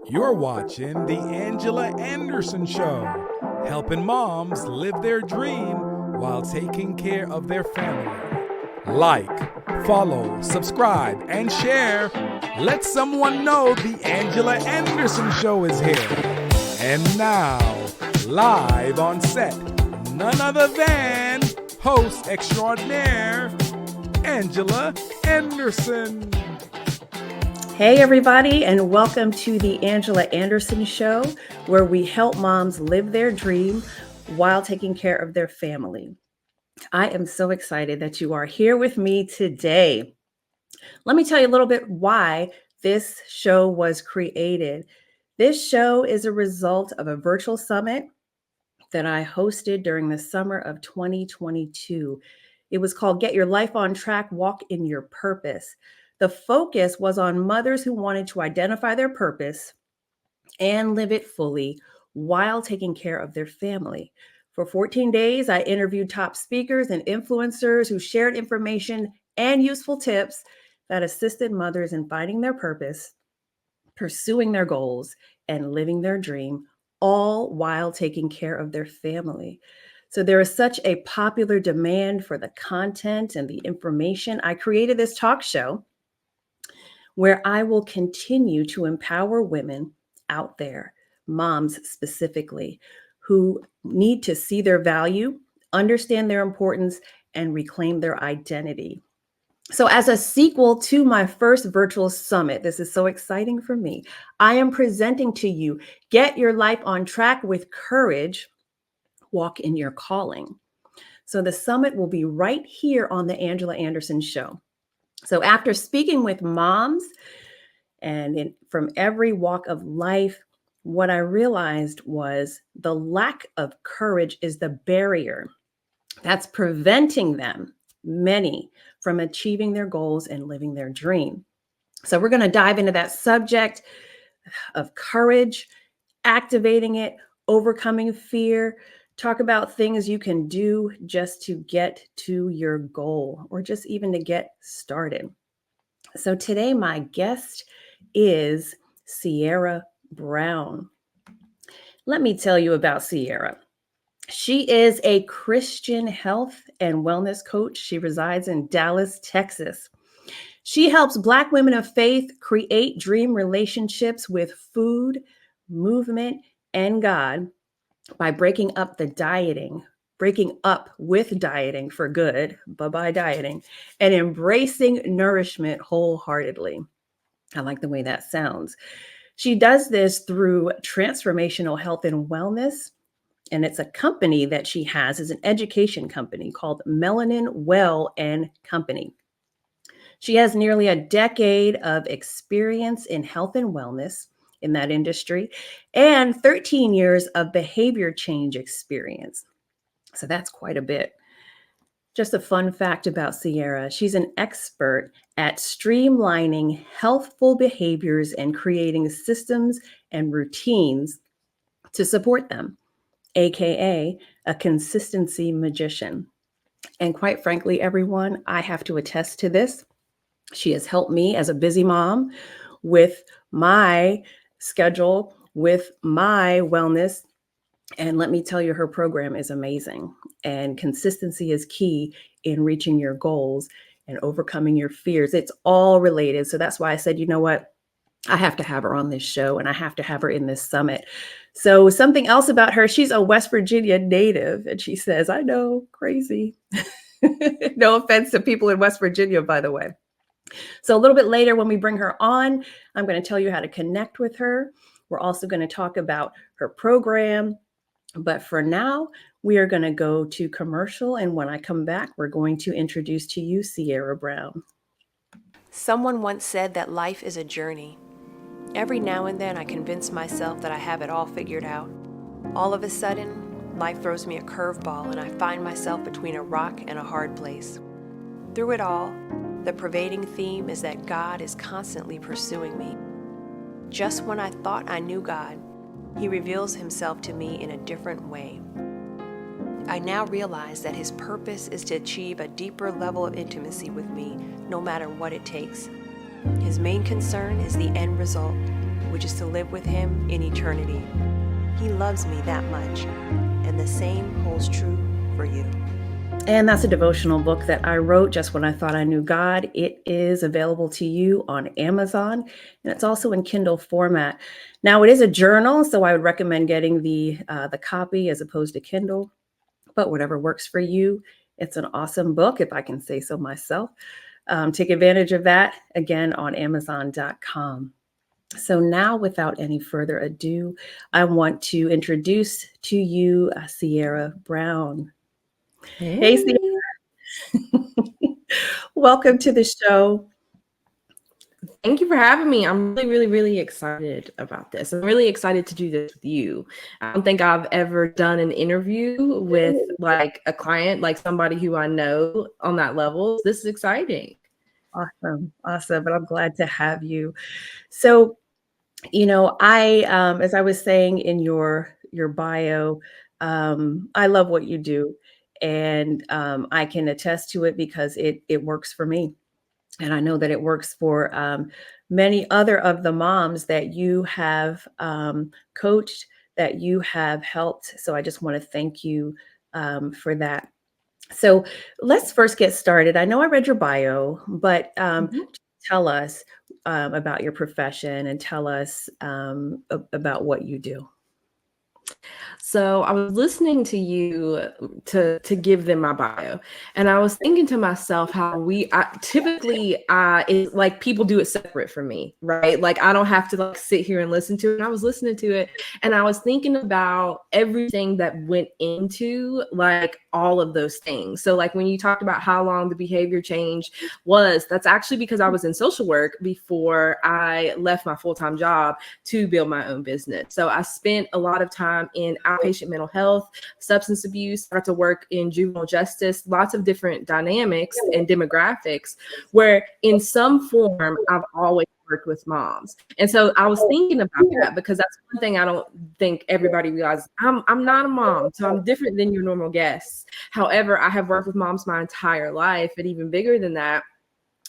You're watching The Angela Anderson Show, helping moms live their dream while taking care of their family. Like, follow, subscribe, and share. Let someone know The Angela Anderson Show is here. And now, live on set, none other than host extraordinaire, Angela Anderson. Hey everybody, and welcome to the Angela Anderson Show, where we help moms live their dream while taking care of their family. I am so excited that you are here with me today. Let me tell you a little bit why this show was created. This show is a result of a virtual summit that I hosted during the summer of 2022. It was called Get Your Life on Track, Walk in Your Purpose. The focus was on mothers who wanted to identify their purpose and live it fully while taking care of their family. For 14 days, I interviewed top speakers and influencers who shared information and useful tips that assisted mothers in finding their purpose, pursuing their goals, and living their dream, all while taking care of their family. So there is such a popular demand for the content and the information. I created this talk show where I will continue to empower women out there, moms specifically, who need to see their value, understand their importance, and reclaim their identity. So, as a sequel to my first virtual summit, this is so exciting for me. I am presenting to you Get Your Life on Track with Courage, Walk in Your Calling. So, the summit will be right here on the Angela Anderson Show. So, after speaking with moms and from every walk of life, what I realized was the lack of courage is the barrier that's preventing them, many, from achieving their goals and living their dream. So we're going to dive into that subject of courage, activating it, overcoming fear, talk about things you can do just to get to your goal or just even to get started. So today, my guest is Sierra Brown. Let me tell you about Sierra. She is a Christian health and wellness coach. She resides in Dallas, Texas. She helps Black women of faith create dream relationships with food, movement, and God by breaking up with dieting for good, bye-bye dieting, and embracing nourishment wholeheartedly. I like the way that sounds. She does this through transformational health and wellness. And it's a company that she has, is an education company called Melanin Well and Company. She has nearly a decade of experience in health and wellness in that industry and 13 years of behavior change experience. So that's quite a bit. Just a fun fact about Sierra, she's an expert at streamlining healthful behaviors and creating systems and routines to support them, AKA a consistency magician. And quite frankly, everyone, I have to attest to this. She has helped me as a busy mom with my schedule, with my wellness. And let me tell you, her program is amazing. And consistency is key in reaching your goals and overcoming your fears. It's all related. So that's why I said, you know what? I have to have her on this show and I have to have her in this summit. So something else about her, she's a West Virginia native. And she says, I know, crazy. No offense to people in West Virginia, by the way. So a little bit later when we bring her on, I'm going to tell you how to connect with her. We're also going to talk about her program. But for now, we are going to go to commercial. And when I come back, we're going to introduce to you Sierra Brown. Someone once said that life is a journey. Every now and then I convince myself that I have it all figured out. All of a sudden, life throws me a curveball and I find myself between a rock and a hard place. Through it all, the pervading theme is that God is constantly pursuing me. Just when I thought I knew God, He reveals Himself to me in a different way. I now realize that His purpose is to achieve a deeper level of intimacy with me, no matter what it takes. His main concern is the end result, which is to live with Him in eternity. He loves me that much, and the same holds true for you. And that's a devotional book that I wrote just when I thought I knew God. It is available to you on Amazon, and it's also in Kindle format. Now, it is a journal, so I would recommend getting the copy as opposed to Kindle, but whatever works for you. It's an awesome book, if I can say so myself. Take advantage of that, again, on Amazon.com. So now, without any further ado, I want to introduce to you Sierra Brown. Hey, Sierra. Welcome to the show. Thank you for having me. I'm really, really, really excited about this. I'm really excited to do this with you. I don't think I've ever done an interview with like a client, like somebody who I know on that level. This is exciting. Awesome. But I'm glad to have you. So, I, as I was saying in your bio, I love what you do, and I can attest to it because it works for me. And I know that it works for many other of the moms that you have coached, that you have helped. So I just want to thank you for that. So let's first get started. I know I read your bio, but tell us about your profession and tell us about what you do. So I was listening to you to give them my bio, and I was thinking to myself how typically it's like people do it separate from me, right? Like I don't have to like sit here and listen to it. And I was listening to it, and I was thinking about everything that went into like all of those things. So like when you talked about how long the behavior change was, that's actually because I was in social work before I left my full-time job to build my own business. So I spent a lot of time in outpatient mental health, substance abuse, started to work in juvenile justice, lots of different dynamics and demographics where in some form I've always worked with moms. And so I was thinking about that because that's one thing I don't think everybody realizes. I'm not a mom, so I'm different than your normal guests. However, I have worked with moms my entire life, and even bigger than that,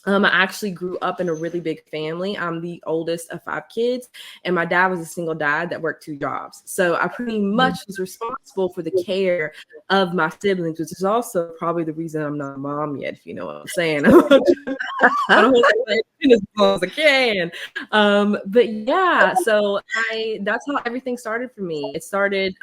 I actually grew up in a really big family. I'm the oldest of 5 kids, and my dad was a single dad that worked 2 jobs. So I pretty much was responsible for the care of my siblings, which is also probably the reason I'm not a mom yet, if you know what I'm saying. I don't want to say as long as I can. But yeah, so that's how everything started for me. It started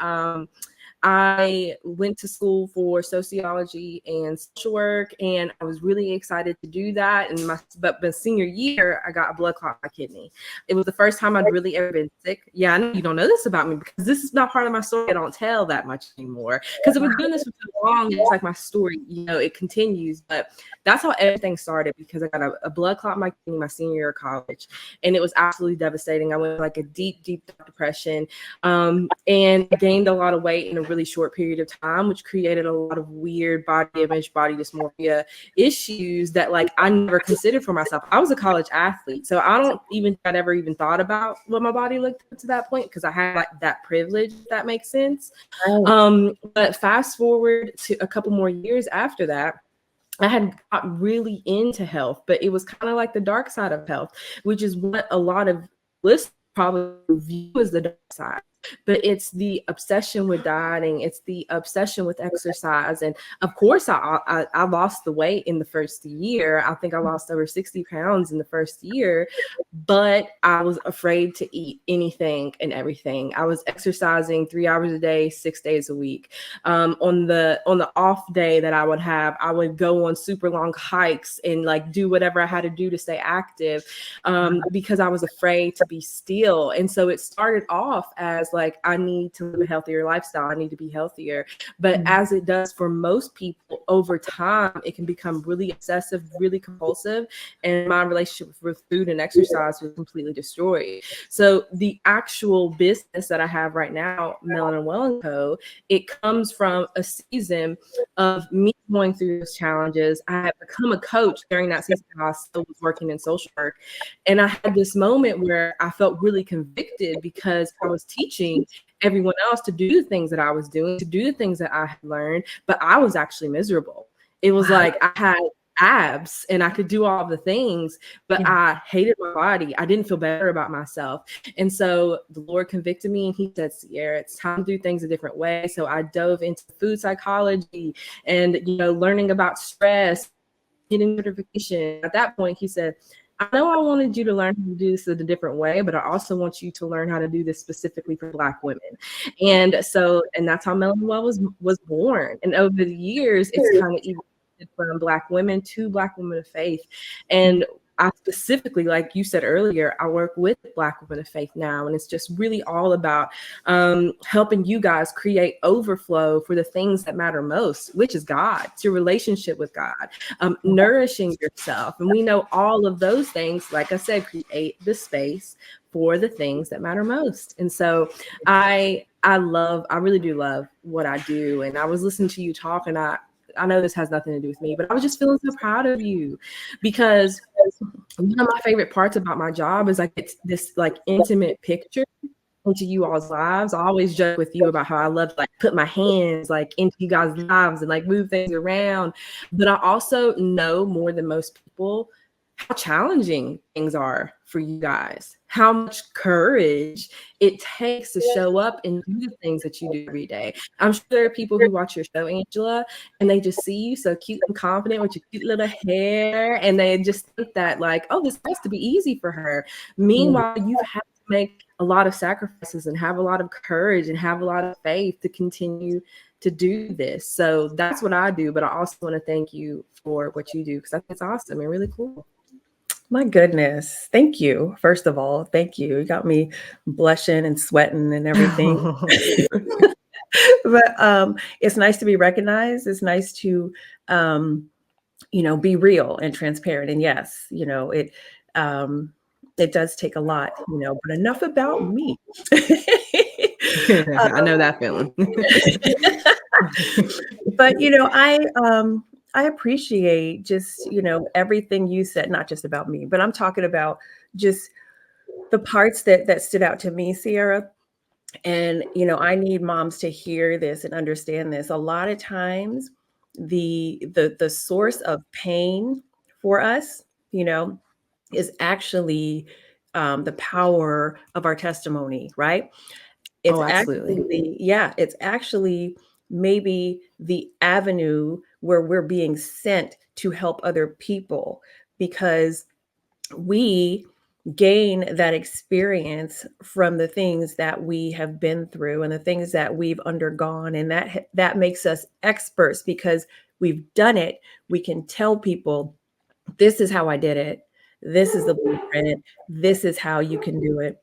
I went to school for sociology and social work, and I was really excited to do that. And but senior year, I got a blood clot in my kidney. It was the first time I'd really ever been sick. Yeah, I know you don't know this about me because this is not part of my story. I don't tell that much anymore because I've been doing this for so long. It's like my story, it continues. But that's how everything started because I got a blood clot in my kidney my senior year of college, and it was absolutely devastating. I went like a deep, deep depression, and gained a lot of weight in a really short period of time, which created a lot of weird body image, body dysmorphia issues that like I never considered for myself. I was a college athlete, so I don't even I'd ever even thought about what my body looked like to that point because I had like that privilege, if that makes sense. But fast forward to a couple more years after that, I had got really into health, but it was kind of like the dark side of health, which is what a lot of listeners probably view as the dark side. But it's the obsession with dieting. It's the obsession with exercise. And of course, I lost the weight in the first year. I think I lost over 60 pounds in the first year, but I was afraid to eat anything and everything. I was exercising 3 hours a day, 6 days a week. On the off day that I would have, I would go on super long hikes and like do whatever I had to do to stay active because I was afraid to be still. And so it started off as like, I need to live a healthier lifestyle. I need to be healthier. But as it does for most people over time, it can become really obsessive, really compulsive. And my relationship with food and exercise was completely destroyed. So the actual business that I have right now, Melanin Well & Co., it comes from a season of me going through those challenges. I had become a coach during that season. I still was working in social work. And I had this moment where I felt really convicted because I was teaching everyone else to do the things that I was doing, to do the things that I had learned, but I was actually miserable. It was like I had abs and I could do all the things, but I hated my body. I didn't feel better about myself. And so the Lord convicted me and he said, Sierra, it's time to do things a different way. So I dove into food psychology and, learning about stress, getting certification. At that point, he said, I know I wanted you to learn how to do this in a different way, but I also want you to learn how to do this specifically for Black women. And that's how Melanin Well was born. And over the years, it's kind of evolved from Black women to Black women of faith. And I specifically, like you said earlier, I work with Black women of faith now, and it's just really all about helping you guys create overflow for the things that matter most, which is God. It's your relationship with God, nourishing yourself. And we know all of those things, like I said, create the space for the things that matter most. And so I really do love what I do. And I was listening to you talk, and I know this has nothing to do with me, but I was just feeling so proud of you, because one of my favorite parts about my job is like it's this like intimate picture into you all's lives. I always joke with you about how I love to like put my hands like into you guys' lives and like move things around. But I also know more than most people how challenging things are for you guys, how much courage it takes to show up and do the things that you do every day. I'm sure there are people who watch your show, Angela, and they just see you so cute and confident with your cute little hair, and they just think that like, oh, this has to be easy for her. Meanwhile, you've had to make a lot of sacrifices and have a lot of courage and have a lot of faith to continue to do this. So that's what I do. But I also want to thank you for what you do, because I think it's awesome and really cool. My goodness. Thank you. First of all, thank you. You got me blushing and sweating and everything. But it's nice to be recognized. It's nice to, be real and transparent. And yes, it does take a lot, but enough about me. I know that feeling. But, I appreciate just, everything you said, not just about me, but I'm talking about just the parts that stood out to me, Sierra. And, I need moms to hear this and understand this. A lot of times the source of pain for us, is actually the power of our testimony, right? It's absolutely. it's actually maybe the avenue where we're being sent to help other people, because we gain that experience from the things that we have been through and the things that we've undergone. And that makes us experts because we've done it. We can tell people, this is how I did it. This is the blueprint. This is how you can do it.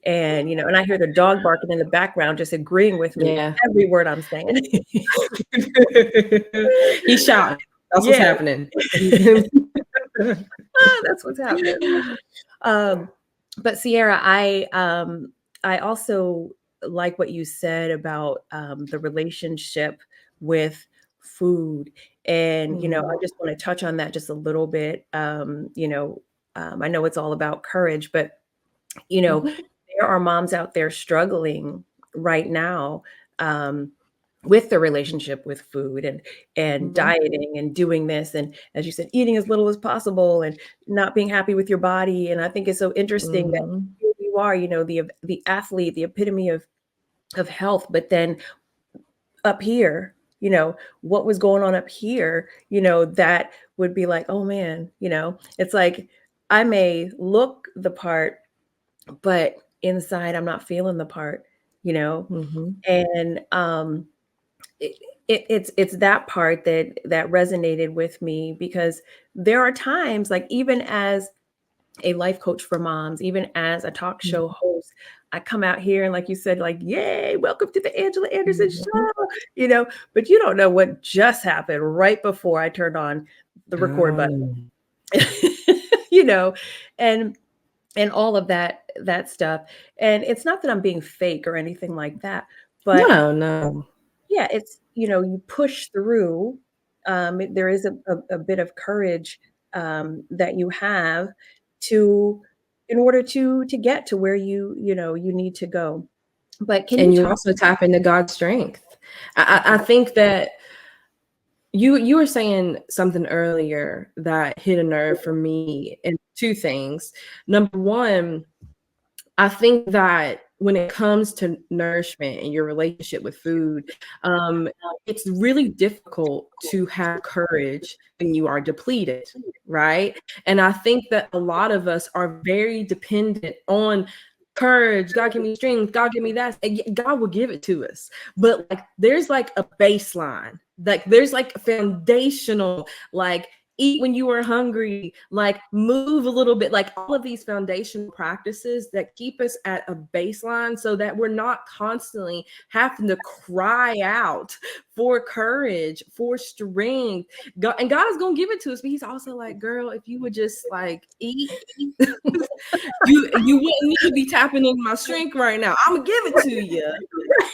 And, and I hear the dog barking in the background, just agreeing with me, every word I'm saying. He's shouting. That's what's happening. That's what's happening. But Sierra, I also like what you said about the relationship with food. And, I just want to touch on that just a little bit. I know it's all about courage, but, there are moms out there struggling right now with the relationship with food and dieting and doing this. And as you said, eating as little as possible and not being happy with your body. And I think it's so interesting that here you are, the athlete, the epitome of health, but then up here, what was going on up here, that would be like, oh man, it's like, I may look the part, but inside I'm not feeling the part, and it's that part that resonated with me, because there are times, like even as a life coach for moms, even as a talk show host, I come out here and like you said, like, yay, welcome to the Angela Anderson show, but you don't know what just happened right before I turned on the record button, and all of that stuff. And it's not that I'm being fake or anything like that, but no. Yeah, it's, you push through. There is a bit of courage that you have in order to get to where you need to go. But you also tap into God's strength. I think that, You were saying something earlier that hit a nerve for me, and two things. Number one, I think that when it comes to nourishment and your relationship with food, um, it's really difficult to have courage when you are depleted, right? And I think that a lot of us are very dependent on courage. God give me strength. God give me that. And God will give it to us. But like, there's like a baseline. Like, there's like a foundational, like, eat when you are hungry, like move a little bit, like all of these foundational practices that keep us at a baseline so that we're not constantly having to cry out for courage, for strength. And God is going to give it to us, but he's also like, girl, if you would just like eat, you wouldn't need to be tapping into my strength right now. I'm going to give it to you.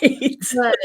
Right. But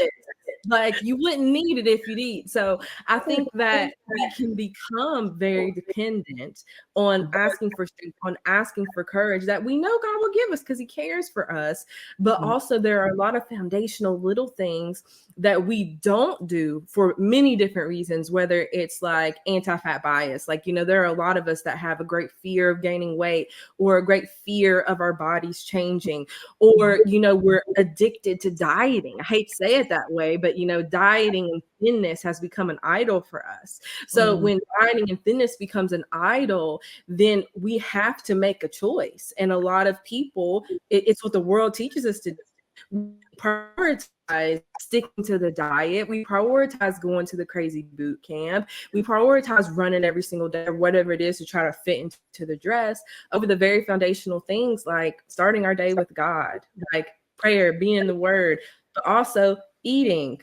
like, you wouldn't need it if you'd eat. So I think that we can become very dependent on asking for strength, on asking for courage that we know God will give us because he cares for us. But also there are a lot of foundational little things that we don't do for many different reasons, whether it's like anti-fat bias. Like, there are a lot of us that have a great fear of gaining weight, or a great fear of our bodies changing, or we're addicted to dieting. I hate to say it that way, but dieting and thinness has become an idol for us. So when dieting and thinness becomes an idol, then we have to make a choice. And a lot of people, it's what the world teaches us to do. We prioritize sticking to the diet. We prioritize going to the crazy boot camp. We prioritize running every single day or whatever it is to try to fit into the dress over the very foundational things like starting our day with God, like prayer, being in the word, but also eating,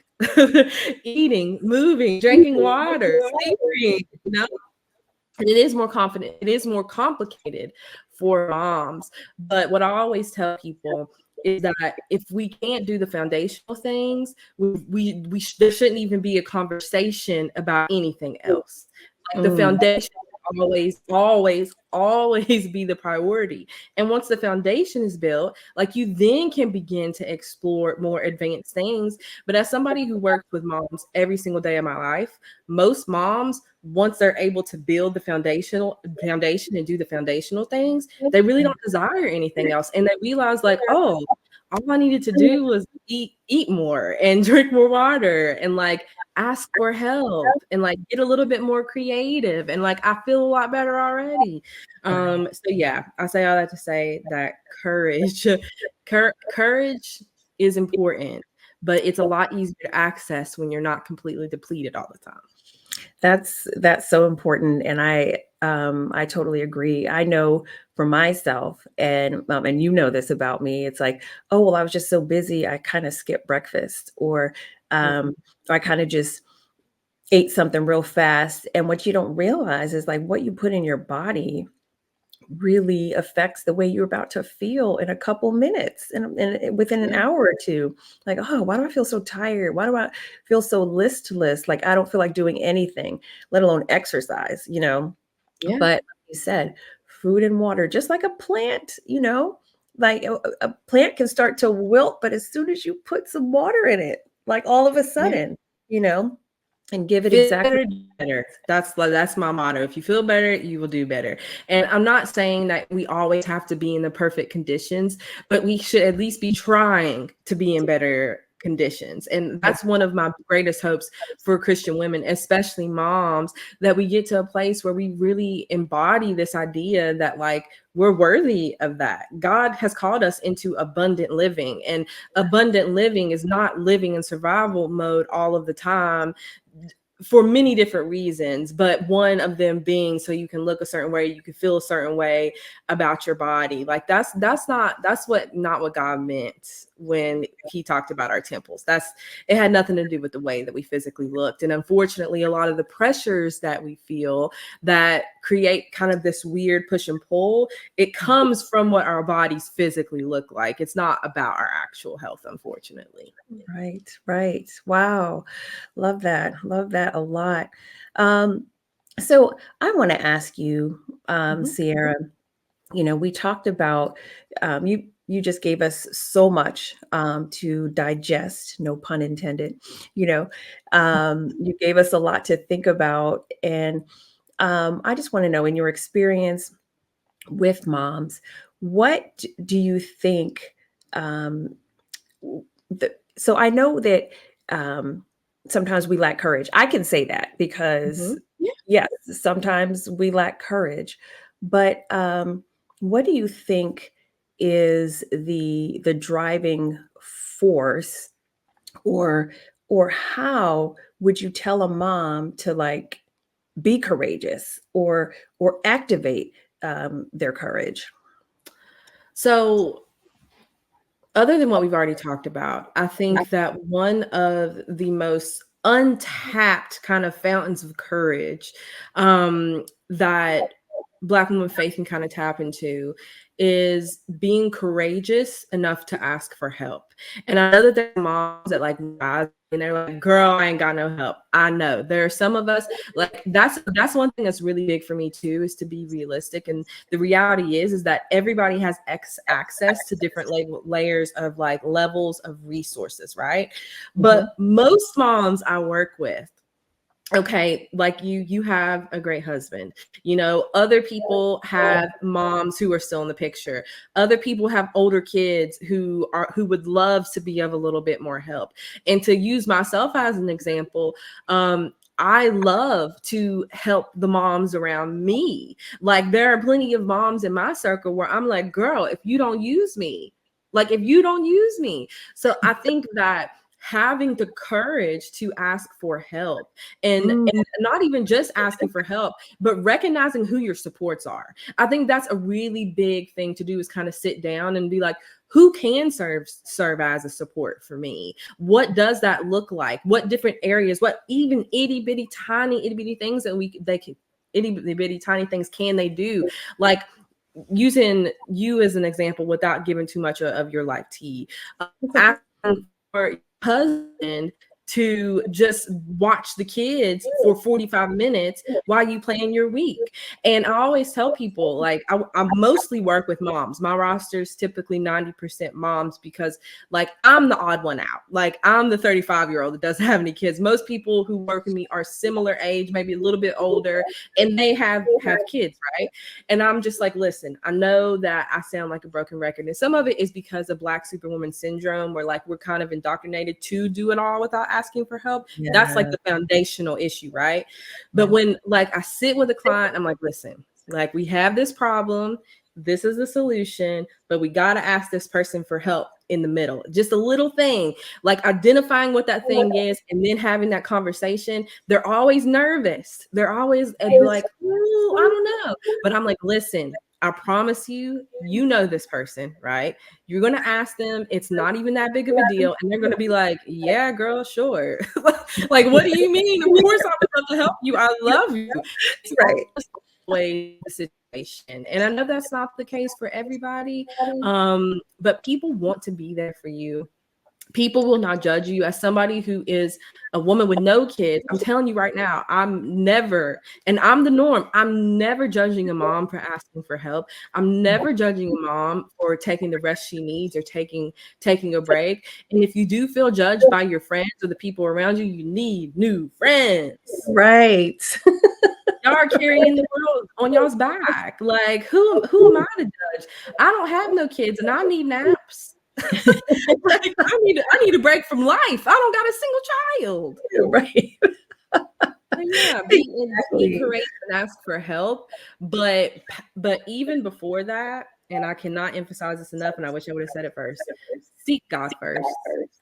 eating, moving, drinking water, sleeping, And it is more confident. It is more complicated for moms. But what I always tell people is that if we can't do the foundational things, there shouldn't even be a conversation about anything else. Like, the foundation always be the priority. And once the foundation is built, like, you then can begin to explore more advanced things. But as somebody who works with moms every single day of my life, most moms, once they're able to build the foundation and do the foundational things, they really don't desire anything else. And they realize, like, oh, all I needed to do was eat more and drink more water and like ask for help and like get a little bit more creative, and like I feel a lot better already. So yeah, I say all that to say that courage is important, but it's a lot easier to access when you're not completely depleted all the time. That's so important, and I totally agree. I know for myself, and this about me. It's like, oh well, I was just so busy, I kind of skipped breakfast, or I kind of just ate something real fast. And what you don't realize is like what you put in your body really affects the way you're about to feel in a couple minutes and within an hour or two. Like, oh, why do I feel so tired? Why do I feel so listless? Like, I don't feel like doing anything, let alone exercise, Yeah. But like you said, food and water, just like a plant, like a plant can start to wilt, but as soon as you put some water in it, like all of a sudden, and give it Feel exactly better. That's my motto. If you feel better, you will do better. And I'm not saying that we always have to be in the perfect conditions, but we should at least be trying to be in better conditions. And that's one of my greatest hopes for Christian women, especially moms, that we get to a place where we really embody this idea that like we're worthy of that. God has called us into abundant living, and abundant living is not living in survival mode all of the time, for many different reasons, but one of them being so you can look a certain way, you can feel a certain way about your body. Like that's not what God meant when he talked about our temples. It had nothing to do with the way that we physically looked. And unfortunately, a lot of the pressures that we feel that create kind of this weird push and pull, it comes from what our bodies physically look like. It's not about our actual health, unfortunately. Right. Wow. Love that. Love that a lot. So I want to ask you, Mhm. Sierra, we talked about, you you just gave us so much to digest, no pun intended. You know, you gave us a lot to think about. And I just want to know, in your experience with moms, what do you think? Um, so I know that sometimes we lack courage. I can say that because, Yeah. yes, sometimes we lack courage. But what do you think is the driving force, or how would you tell a mom to like be courageous or activate their courage? So, other than what we've already talked about, I think that one of the most untapped kind of fountains of courage that Black women faith can kind of tap into is being courageous enough to ask for help. And I know that there are moms that like rise and they're like, "Girl, I ain't got no help." I know there are some of us like that's one thing that's really big for me too, is to be realistic. And the reality is that everybody has access to different layers of like levels of resources, right? Mhm. But most moms I work with, okay, like you have a great husband, you know, other people have moms who are still in the picture, other people have older kids who would love to be of a little bit more help. And to use myself as an example, I love to help the moms around me. Like there are plenty of moms in my circle where I'm like, girl, if you don't use me, like if you don't use me. So I think that having the courage to ask for help, Mm, and not even just asking for help, but recognizing who your supports are. I think that's a really big thing to do, is kind of sit down and be like, who can serve as a support for me? What does that look like? What different areas, what even itty bitty things that they can, itty bitty tiny things can they do? Like using you as an example without giving too much of your life tea, okay. asking for your husband to just watch the kids for 45 minutes while you plan your week. And I always tell people, like, I mostly work with moms. My roster is typically 90% moms because, like, I'm the odd one out. Like, I'm the 35-year-old that doesn't have any kids. Most people who work with me are similar age, maybe a little bit older, and they have kids, right? And I'm just like, listen, I know that I sound like a broken record. And some of it is because of Black Superwoman syndrome, where like we're kind of indoctrinated to do it all without asking for help. That's like Yeah. the foundational issue, right? But Yeah. when like I sit with a client, I'm like, listen, like we have this problem. This is the solution, but we got to ask this person for help in the middle. Just a little thing, like identifying what that thing is and then having that conversation. They're always nervous. They're always like, "Ooh, I don't know." But I'm like, listen, I promise you, you know this person, right? You're going to ask them. It's not even that big of a deal. And they're going to be like, yeah, girl, sure. Like, what do you mean? Of course, I would love to help you. I love you. It's Right. always the situation. And I know that's not the case for everybody, but people want to be there for you. People will not judge you. As somebody who is a woman with no kids, I'm telling you right now, I'm never, and I'm the norm, I'm never judging a mom for asking for help. I'm never judging a mom for taking the rest she needs or taking a break. And if you do feel judged by your friends or the people around you, you need new friends. Right. Y'all are carrying the world on y'all's back. Like, who am I to judge? I don't have no kids and I need naps. Like, I need a break from life. I don't got a single child. Right. So yeah, be Exactly. courageous and ask for help. But even before that, and I cannot emphasize this enough, and I wish I would have said it first, seek God first.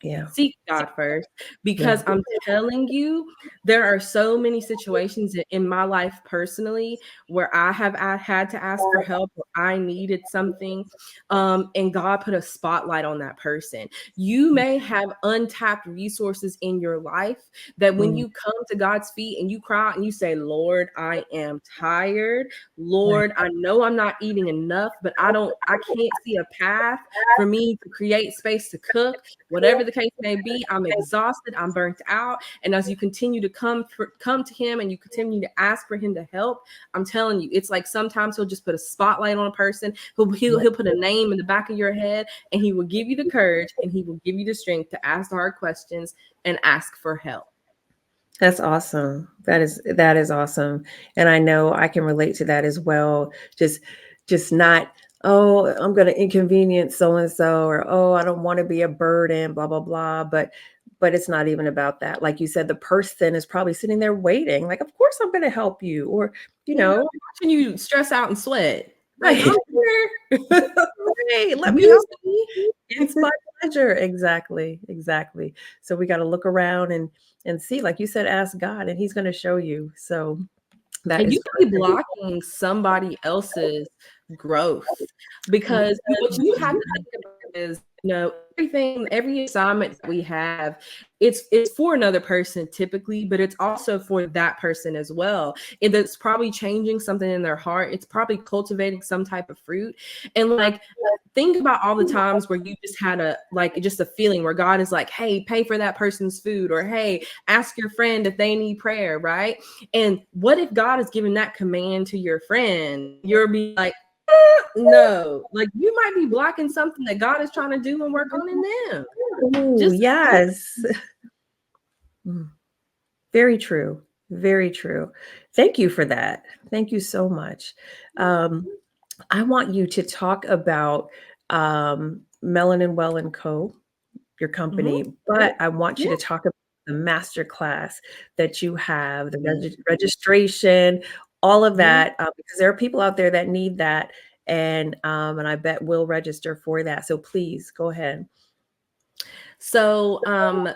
Yeah. Seek God first, Yeah. because I'm telling you, there are so many situations in my life personally where I had to ask for help, or I needed something, and God put a spotlight on that person. You may have untapped resources in your life that when Mm, you come to God's feet and you cry out and you say, Lord, I am tired. right. Lord, I know I'm not eating enough, but I can't see a path for me to create space space to cook, whatever the case may be. I'm exhausted. I'm burnt out. And as you continue to come to him and you continue to ask for him to help, I'm telling you, it's like sometimes he'll just put a spotlight on a person. He'll put a name in the back of your head, and he will give you the courage and he will give you the strength to ask the hard questions and ask for help. That's awesome. That is awesome. And I know I can relate to that as well. Just not, oh, I'm going to inconvenience so and so, or oh, I don't want to be a burden, blah blah blah. But it's not even about that. Like you said, the person is probably sitting there waiting. Like, of course I'm going to help you, or watching you stress out and sweat. Right. Hey, let me help you. It's my pleasure. Exactly. So we got to look around and see, like you said, ask God, and he's going to show you. So that and is you could be blocking somebody else's growth, because what you have to think about is, every assignment that we have, it's for another person typically, but it's also for that person as well. And it's probably changing something in their heart. It's probably cultivating some type of fruit. And like, think about all the times where you just had just a feeling where God is like, hey, pay for that person's food, or hey, ask your friend if they need prayer, right? And what if God is giving that command to your friend? You're be like, no, like you might be blocking something that God is trying to do and work on in them. Ooh, yes. Very true. Very true. Thank you for that. Thank you so much. I want you to talk about Melanin Well and Co., your company, but I want you to talk about the master class that you have, the registration, all of that, because there are people out there that need that, and I bet will register for that. So please go ahead. So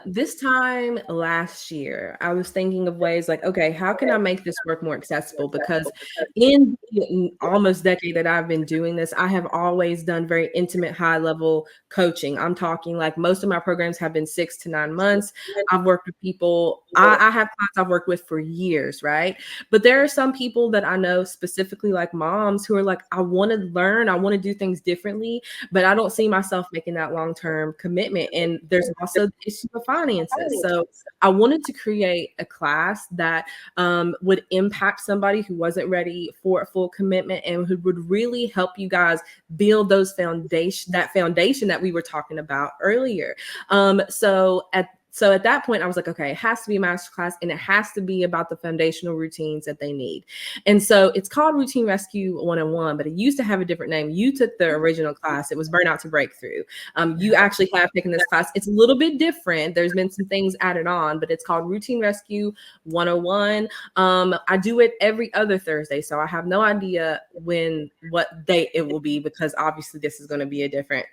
this time last year, I was thinking of ways like, okay, how can I make this work more accessible? Because in the almost decade that I've been doing this, I have always done very intimate, high level coaching. I'm talking like most of my programs have been 6 to 9 months. I've worked with people. I have clients I've worked with for years, right? But there are some people that I know specifically, like moms, who are like, I want to learn, I want to do things differently, but I don't see myself making that long-term commitment. And there's also the issue of finances. So I wanted to create a class that would impact somebody who wasn't ready for a full commitment, and who would really help you guys build that foundation that we were talking about earlier. So at that point, I was like, okay, it has to be a masterclass, and it has to be about the foundational routines that they need. And so it's called Routine Rescue 101, but it used to have a different name. You took the original class. It was Burnout to Breakthrough. You actually have taken this class. It's a little bit different. There's been some things added on, but it's called Routine Rescue 101. I do it every other Thursday, so I have no idea what date it will be, because obviously this is going to be a different,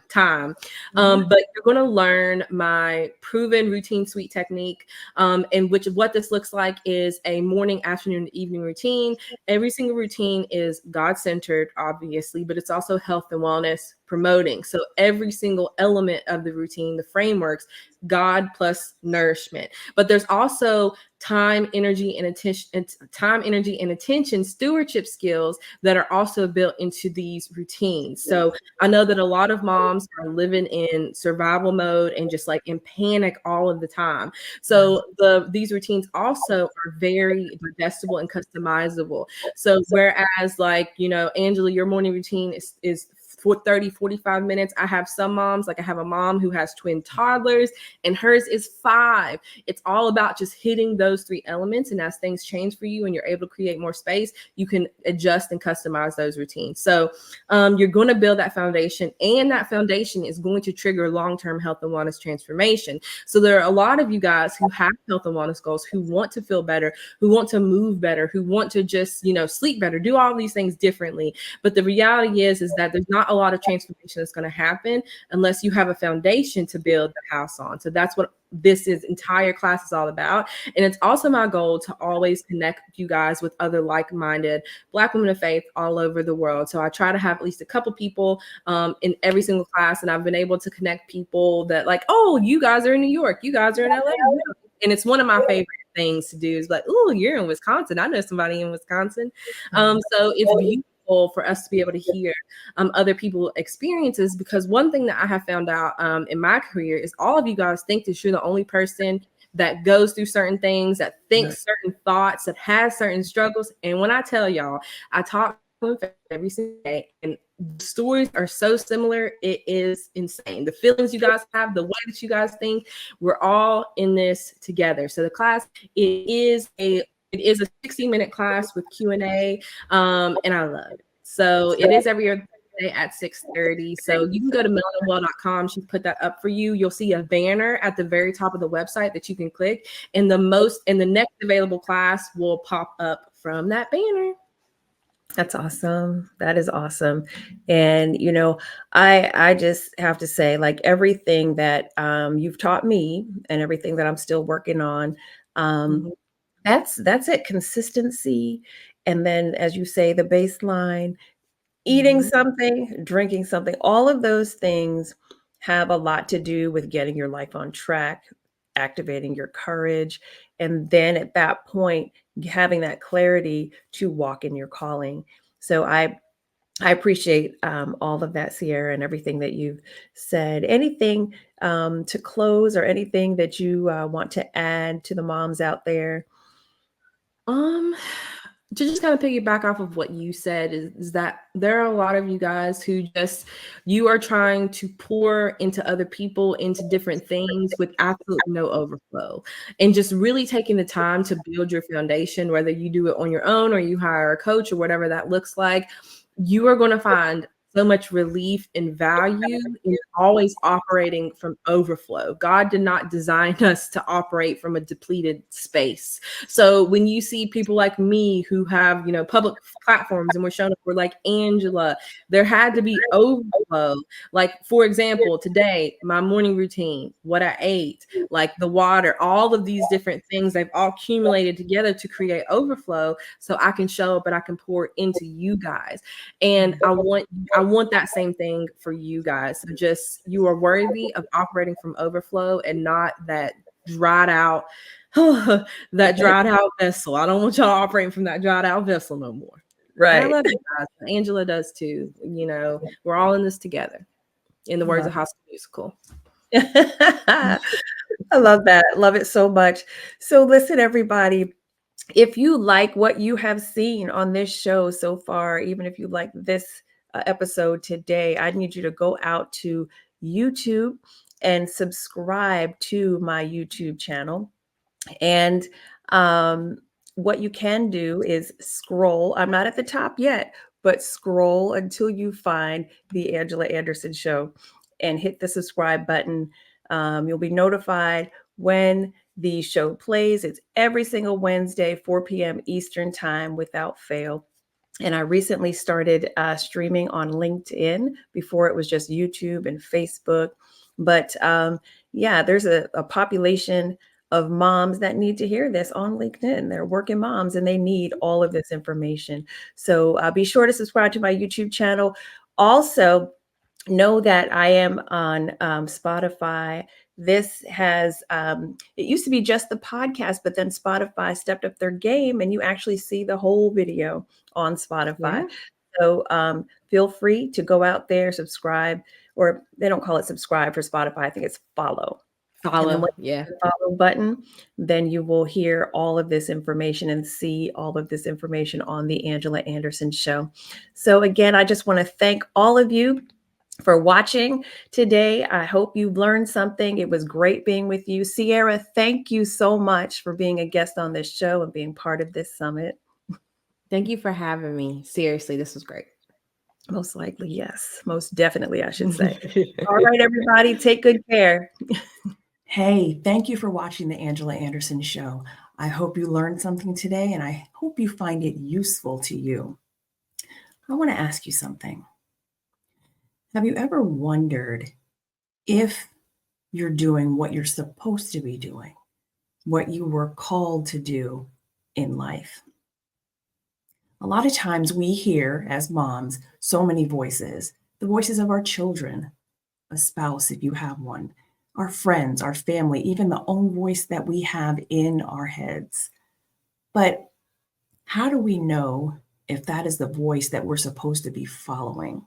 time. But you're going to learn my proven routine suite technique, in which what this looks like is a morning, afternoon, evening routine. Every single routine is God-centered, obviously, but it's also health and wellness promoting. So every single element of the routine, the frameworks, God plus nourishment. But there's also time, energy, and attention stewardship skills that are also built into these routines. So I know that a lot of moms are living in survival mode and just like in panic all of the time. So these routines also are very digestible and customizable. So whereas Angela, your morning routine is for 30, 45 minutes. I have some moms, like I have a mom who has twin toddlers and hers is 5. It's all about just hitting those 3 elements. And as things change for you and you're able to create more space, you can adjust and customize those routines. So you're going to build that foundation, and that foundation is going to trigger long-term health and wellness transformation. So there are a lot of you guys who have health and wellness goals, who want to feel better, who want to move better, who want to just, sleep better, do all these things differently. But the reality is that there's not a lot of transformation that's going to happen unless you have a foundation to build the house on. So that's what this entire class is all about. And it's also my goal to always connect you guys with other like-minded Black women of faith all over the world. So I try to have at least a couple people in every single class. And I've been able to connect people that like, oh, you guys are in New York, you guys are in LA. And it's one of my favorite things to do is like, oh, you're in Wisconsin. I know somebody in Wisconsin. So it's beautiful beautiful for us to be able to hear other people's experiences, because one thing that I have found out in my career is all of you guys think that you're the only person that goes through certain things, that thinks certain thoughts, that has certain struggles. And when I tell y'all, I talk to them every single day, and the stories are so similar. It is insane. The feelings you guys have, the way that you guys think, we're all in this together. So the class, it is a 60-minute class with Q&A, and I love it. So it is every other Thursday at 6:30. So you can go to melanwell.com. She's put that up for you. You'll see a banner at the very top of the website that you can click, and the next available class will pop up from that banner. That's awesome. That is awesome. And I just have to say, like, everything that you've taught me and everything that I'm still working on, that's it. Consistency. And then, as you say, the baseline, eating something, drinking something, all of those things have a lot to do with getting your life on track, activating your courage, and then at that point, having that clarity to walk in your calling. So I appreciate all of that, Sierra, and everything that you've said. Anything to close, or anything that you want to add to the moms out there? To just kind of piggyback off of what you said is that there are a lot of you guys who you are trying to pour into other people, into different things with absolutely no overflow, and just really taking the time to build your foundation, whether you do it on your own or you hire a coach or whatever that looks like. You are going to find so much relief and value in always operating from overflow. God did not design us to operate from a depleted space. So when you see people like me who have, public platforms, and we're showing up, we're like Angela, there had to be overflow. Like, for example, today, my morning routine, what I ate, like the water, all of these different things, they've all accumulated together to create overflow, so I can show up and I can pour into you guys. And I want that same thing for you guys. So just, you are worthy of operating from overflow and not that dried out vessel. I don't want y'all operating from that dried out vessel no more. Right. And I love you guys. Angela does too. We're all in this together. In the words of High School Musical. I love that. Love it so much. So listen, everybody, if you like what you have seen on this show so far, even if you like this episode today, I need you to go out to YouTube and subscribe to my YouTube channel. And what you can do is scroll. I'm not at the top yet, but scroll until you find the Angela Anderson Show and hit the subscribe button. You'll be notified when the show plays. It's every single Wednesday, 4 p.m. Eastern time without fail. And I recently started streaming on LinkedIn. Before, it was just YouTube and Facebook. But there's a population of moms that need to hear this on LinkedIn. They're working moms and they need all of this information. So be sure to subscribe to my YouTube channel. Also, know that I am on Spotify. This has, it used to be just the podcast, but then Spotify stepped up their game and you actually see the whole video on Spotify. Yeah. So feel free to go out there, subscribe, or they don't call it subscribe for Spotify. I think it's follow. Follow, yeah. The follow button, then you will hear all of this information and see all of this information on the Angela Anderson Show. So again, I just want to thank all of you for watching today. I hope you learned something. It was great being with you. Sierra, thank you so much for being a guest on this show and being part of this summit. Thank you for having me. Seriously, this was great. Most likely, yes. Most definitely, I should say. All right, everybody, take good care. Hey, thank you for watching the Angela Anderson Show. I hope you learned something today, and I hope you find it useful to you. I want to ask you something. Have you ever wondered if you're doing what you're supposed to be doing, what you were called to do in life? A lot of times we hear, as moms, so many voices, the voices of our children, a spouse if you have one, our friends, our family, even the own voice that we have in our heads. But how do we know if that is the voice that we're supposed to be following.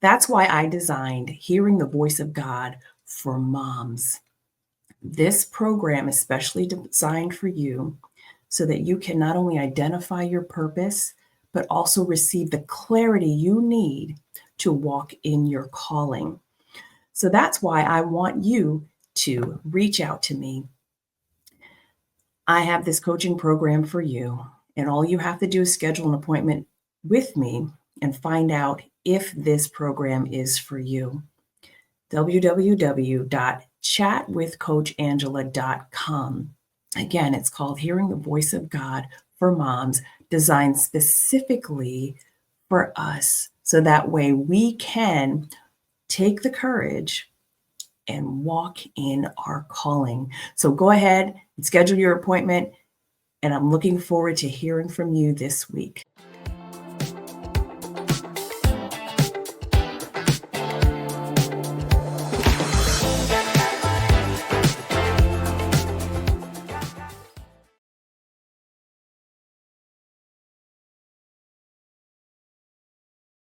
That's why I designed Hearing the Voice of God for Moms. This program is specially designed for you so that you can not only identify your purpose, but also receive the clarity you need to walk in your calling. So that's why I want you to reach out to me. I have this coaching program for you, and all you have to do is schedule an appointment with me and find out if this program is for you. www.chatwithcoachangela.com. Again, it's called Hearing the Voice of God for Moms, designed specifically for us. So that way we can take the courage and walk in our calling. So go ahead and schedule your appointment. And I'm looking forward to hearing from you this week.